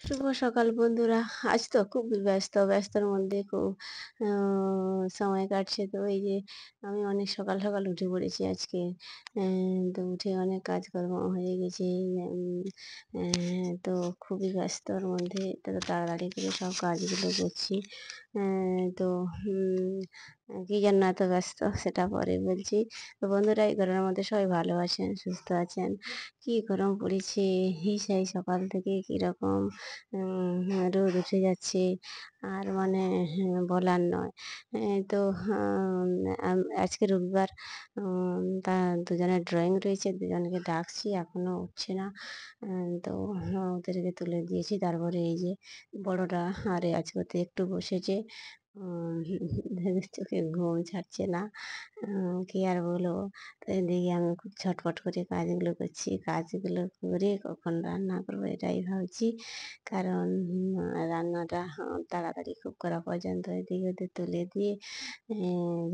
শুভ সকাল বন্ধুরা। আজ তো খুব ব্যস্তর মধ্যে খুব আ সময় কাটছে। তো এই যে আমি অনেক সকাল, সকাল উঠে পড়েছি আজকে। অ্যা তো উঠে অনেক কাজকর্ম হয়ে গেছে। তো খুবই ব্যস্তর মধ্যে তো তাড়াতাড়ি করে সব কাজগুলো করছি। তো কি জন্য এত ব্যস্ত সেটা পরে বলছি। তো বন্ধুরা এই গরমের মধ্যে সবাই ভালো আছেন, সুস্থ আছেন। কি গরম পড়েছে! সেই সকাল থেকে কিরকম রোদ উঠে যাচ্ছে আর মানে বলার নয়। তো আজকে রবিবার তা দুজনের ড্রয়িং রয়েছে, দুজনকে ডাকছি এখনো উঠছে না। তো ওদেরকে তুলে দিয়েছি। তারপরে এই যে বড়টা রেয়াজ করতে একটু বসেছে। উম চোখে ঘুম ছাড়ছে না। কি আর বলবো? তো এদিকে আমি খুব ছটফট করে কাজগুলো করছি। কাজগুলো করে কখন রান্না করবো এটাই ভাবছি। কারণ রান্নাটা তাড়াতাড়ি খুব করা পর্যন্ত এদিকে ওদের তুলে দিয়ে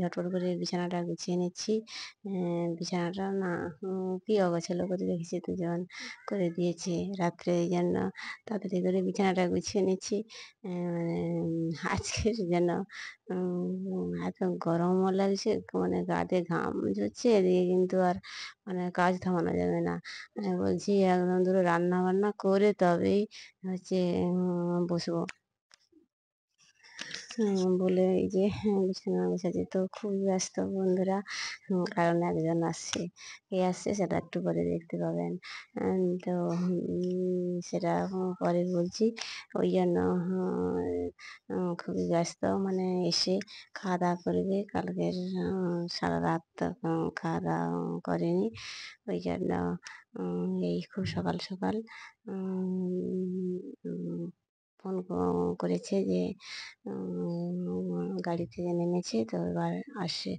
ঝটপট করে বিছানাটা গুছিয়ে নিচ্ছি। বিছানাটা না কি অগোছালো করে রেখেছি দুজন করে দিয়েছে রাত্রে এইজন্য তাড়াতাড়ি করে বিছানাটা গুছিয়ে নিচ্ছি। মানে আজকের যেন এত গরমও লাগছে মানে গাতে ঘাম ঝরছে এদিকে কিন্তু আর মানে কাজ থামানো যাবে না। বলছি একদম ধরো রান্না-বান্না করে তবেই হচ্ছে বসবো। বলে এই যে বিছানা গোছাচ্ছি তো খুবই ব্যস্ত বন্ধুরা। কারণ একজন আসছে। কে আসছে সেটা একটু পরে দেখতে পাবেন। তো সেটা পরে বলছি। ওই জন্য খুবই ব্যস্ত মানে এসে খাওয়া-দাওয়া করবে। কালকের সারারাত খাওয়া-দাওয়া করেনি। ওই জন্য এই খুব সকাল, সকাল উম উম ফোন করেছে যে গাড়ি থেকে নেমেছে তো এবার আসছে।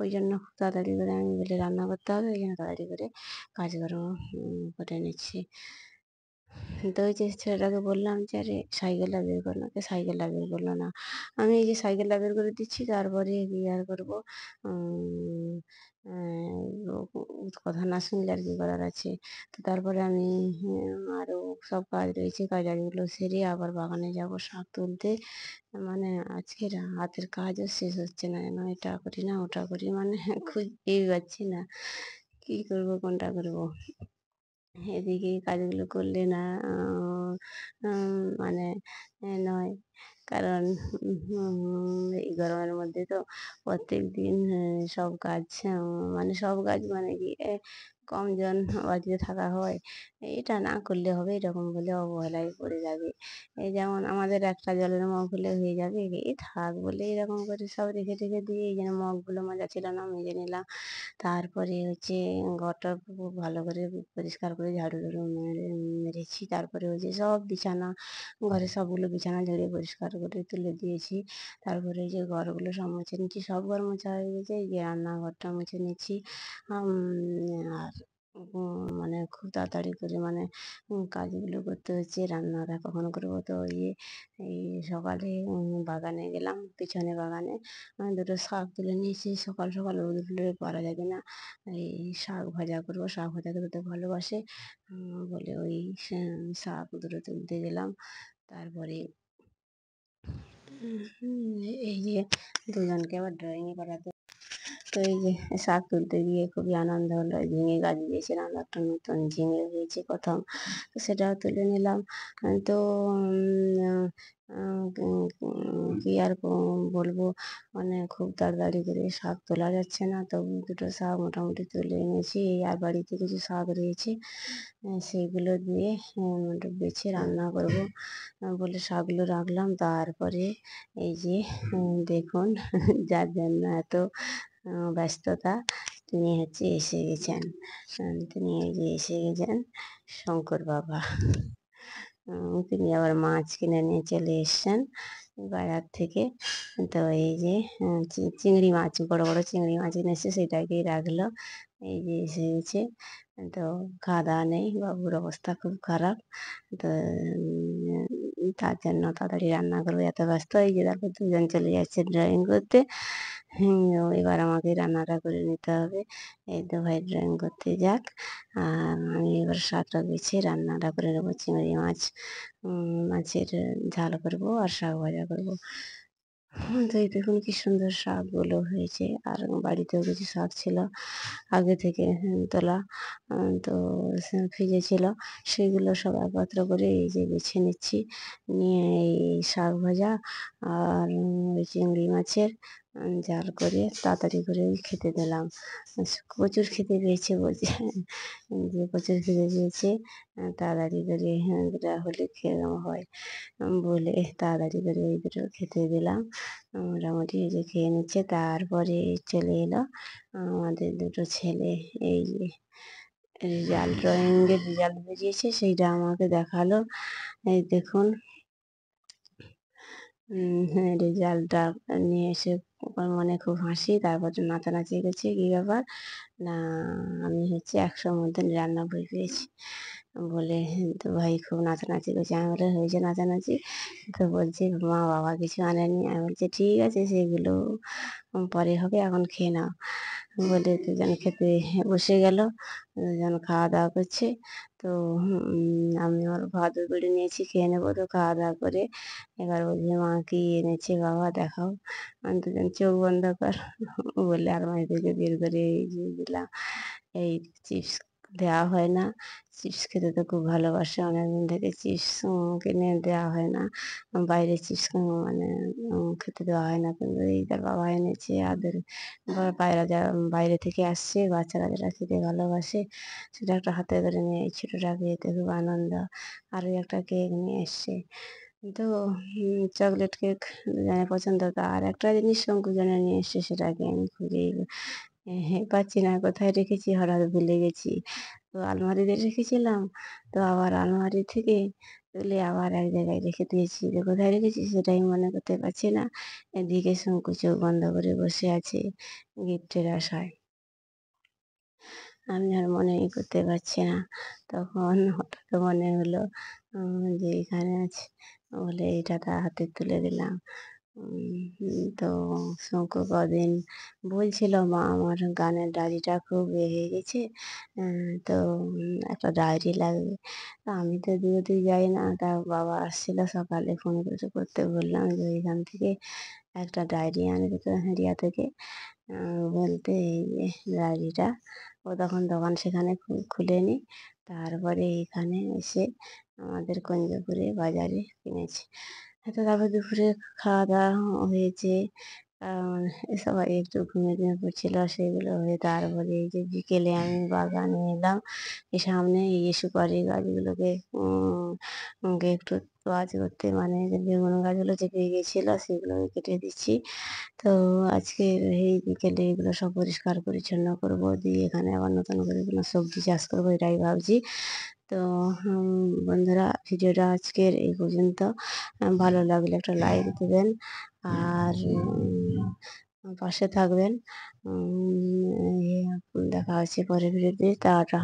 ওই জন্য খুব তাড়াতাড়ি করে আমি বলি রান্না করতে হবে ওই জন্য তাড়াতাড়ি করে কাজকর্ম করে নিচ্ছি। তো ওই যে ছেলেটাকে বললাম যে, "আরে সাইকেলটা বের কর না।" সাইকেলটা বের করল না। আমি এই যে সাইকেলটা বের করে দিচ্ছি তারপরে কি আর করবো? উম কথা না শুনলে আর কি করার আছে? তো তারপরে আমি আরো সব কাজ রয়েছে কাজগুলো সেরে আবার বাগানে যাবো শাক তুলতে। মানে আজকে হাতের কাজও শেষ হচ্ছে না যেন এটা করি না ওটা করি মানে খুঁজেই পাচ্ছি না। কি করবো কোনটা করবো? এদিকে এই কাজগুলো করলে না আ মানে নয়। কারণ এই গরমের মধ্যে তো প্রত্যেকদিন সব কাজ মানে সব কাজ মানে কি কম জন বাড়িতে থাকা হয়। এটা না করলে হবে এরকম বলে অবহেলায় পড়ে যাবে। এই যেমন আমাদের একটা জলের মগ হলে হয়ে যাবে। এই থাক বলে এরকম করে সব রেখে টেখে দিয়ে এই যেন মগগুলো মাজা ছিল না মেজে নিলাম। তারপরে হচ্ছে ঘরটা খুব ভালো করে পরিষ্কার করে ঝাড়ু-টাড়ু মেরেছি। তারপরে ওই যে সব বিছানা, ঘরের সবগুলো বিছানা ঝেড়ে পরিষ্কার করে তুলে দিয়েছি। তারপরে এই যে ঘরগুলো সব মুছে নিচ্ছি। সব ঘর মোছা হয়ে গেছে। এই যে রান্নাঘরটা মুছে নিচ্ছি। আম আর মানে খুব তাড়াতাড়ি করে মানে কাজগুলো করতে হচ্ছে। রান্নাটা কখন করবো? তো এই সকালে বাগানে গেলাম, পিছনে বাগানে। দুটো শাক তুলে নিয়েছি। সকাল, সকাল রোদ উঠলে পারা যাবে না। এই শাক ভাজা করবো। শাক ভাজা খেতে ভালোবাসে। বলে ওই শাক দুটো তুলতে গেলাম। তারপরে এই যে দুজনকে আবার ড্রয়িং এ করাতে তো এই যে শাক তুলতে গিয়ে খুবই আনন্দ হলো। ঝিঙে গাছ দিয়েছিলাম একটা নতুন ঝিঙে হয়েছে ১ম। তো সেটাও তুলে নিলাম। তো কি আর বলবো মানে খুব তাড়াতাড়ি করে শাক তোলা যাচ্ছে না। তবু দুটো শাক মোটামুটি তুলে এনেছি। এই আর বাড়িতে কিছু শাক রয়েছে। সেইগুলো দিয়ে একটু বেছে রান্না করবো বলে শাকগুলো রাখলাম। তারপরে এই যে দেখুন যার জন্য এত ব্যস্ততা তিনি হচ্ছে এসে গেছেন। তিনি এই যে এসে গেছেন শঙ্কর বাবা। তিনি আবার মাছ কিনে নিয়ে চলে এসছেন বাজার থেকে। তো এই যে চিংড়ি মাছ বড়, বড় চিংড়ি মাছ কিনে এসছে সেটাকেই রাখলো। এই যে এসে গেছে। তো খাওয়া-দাওয়া নেই। বাবুর অবস্থা খুব খারাপ। তো তার জন্য তাড়াতাড়ি রান্না করবো এত ব্যস্ত। এই যে তারপর দুজন চলে যাচ্ছে ড্রয়িং করতে। এবার আমাকে রান্নাটা করে নিতে হবে। এই তো ভাই ড্রয়িং করতে যাক। আর আমি এবার শাকটা বেছে রান্নাটা করে নেবো। চিংড়ি মাছ মাছের ঝাল করবো আর শাক ভাজা করবো। তো এই দেখুন কি সুন্দর শাকগুলো হয়েছে। আর বাড়িতেও কিছু শাক ছিল আগে থেকে তোলা। তো ফ্রিজে ছিল। সেগুলো সব একত্র করে এই যে বেছে নিচ্ছি। নিয়ে এই শাক ভাজা আর ওই চিংড়ি মাছের ঝাল করে তাড়াতাড়ি করে খেতে দিলাম। প্রচুর খিদে পেয়েছে বলছে যে প্রচুর খিদে পেয়েছে তাড়াতাড়ি করে দুটা হলে খেয়ে হয় বলে তাড়াতাড়ি করে এই দুটো খেতে দিলাম। মোটামুটি এই যে খেয়ে নিচ্ছে। তারপরে চলে এলো আমাদের দুটো ছেলে। এই যে ড্রয়িংয়ের রেজাল্ট বেরিয়েছে সেইটা আমাকে দেখালো। এই দেখুন হ্যাঁ, রেজাল্টটা নিয়ে এসে মনে খুব হাসি। তারপর নাচানাচি করছে। কী ব্যাপার? না আমি হচ্ছে ১০০ র মধ্যে ৯৯ পেয়েছি। বলে তো ভাই খুব নাচানাচি করছে। আমি বললাম, "হয়েছে নাচানাচি?" তো বলছে, "মা বাবা কিছু আনেনি।" আমি বলছি, "ঠিক আছে সেগুলো পরে হবে, এখন খেয়ে নাও।" বলে দুজন খেতে বসে গেল। দুজন খাওয়া-দাওয়া করছে। তো আমি আমার ভাতও বেড়ে নিয়েছি, খেয়ে নেবো। তো খাওয়া-দাওয়া করে এবার বলছে, "মা কি এনেছে বাবা দেখাও।" আমি দুজন চোখ বন্ধ কর বলে আলমারি থেকে বের করে এই যে দিলাম। এই চিপস দেওয়া হয় না। চিপস খেতে তো খুব ভালোবাসে। অনেকদিন থেকে চিপস কিনে দেওয়া হয় না। বাইরের চিপস মানে খেতে দেওয়া হয় না। কিন্তু এই তার বাবা এনেছে আদর পায়রা যারা বাইরে থেকে আসছে, বাচ্চারা যেটা খেতে ভালোবাসে সেটা একটা হাতে করে নিয়ে এই ছোটটাকে এতে খুব আনন্দ। আরও একটা কেক নিয়ে এসছে। তো চকলেট কেক দুজনের পছন্দ। তো আর একটা জিনিস শঙ্কু জন্য নিয়ে এসছে সেটাকে আমি খুঁজেই পাচ্ছি না কোথায় রেখেছি হঠাৎ ভুলে গেছি। তো আলমারিতে রেখেছিলাম। তো আবার আলমারি থেকে তুলে আবার এক জায়গায় রেখে দিয়েছি। যে কোথায় রেখেছি সেটাই মনে করতে পারছি না। এদিকে শঙ্কু চোখ বন্ধ করে বসে আছে গিফটের আশায়। আমি আর মনেই করতে পারছি না। তখন হঠাৎ মনে হলো যে এখানে আছে বলে এটা তার হাতে তুলে দিলাম। তো শঙ্কু কদিন বলছিল, "মা আমার গানের ডায়েরিটা খুব হয়ে গেছে। তো একটা ডায়েরি লাগবে।" তো আমি তো দূরোতেই যাই না। তার বাবা আসছিল সকালে ফোন করে করতে বললাম যে এখান থেকে একটা ডায়েরি আনবে তো হ্যারিয়া থেকে। বলতে এই যে ডায়েরিটা ও তখন দোকান সেখানে খুলেনি। তারপরে এখানে এসে আমাদের কুঞ্জপুরে বাজারে কিনেছে। তো তারপর দুপুরে খাওয়া-দাওয়া হয়েছে। সবাই একটু ঘুমিয়ে পড়ছিল সেগুলো হয়ে তারপরে এই যে বিকেলে আমি বাগানে এলাম। সামনে এই যে সুপারি গাছগুলোকে কে একটু তোয়াজ করতে মানে যে বেগুন গাছগুলো যে পেকে গেছিল সেগুলোকে কেটে দিচ্ছি। তো আজকে এই বিকেলে এগুলো সব পরিষ্কার পরিচ্ছন্ন করব। দিয়ে এখানে আবার নতুন করে কোনো সবজি চাষ করবো এটাই ভাবছি। তো বন্ধুরা ভিডিওটা আজকের এই পর্যন্ত। ভালো লাগলে একটা লাইক দেবেন। আর পাশে থাকবেন। দেখা হচ্ছে পরের ভিডিওতে। টাটা।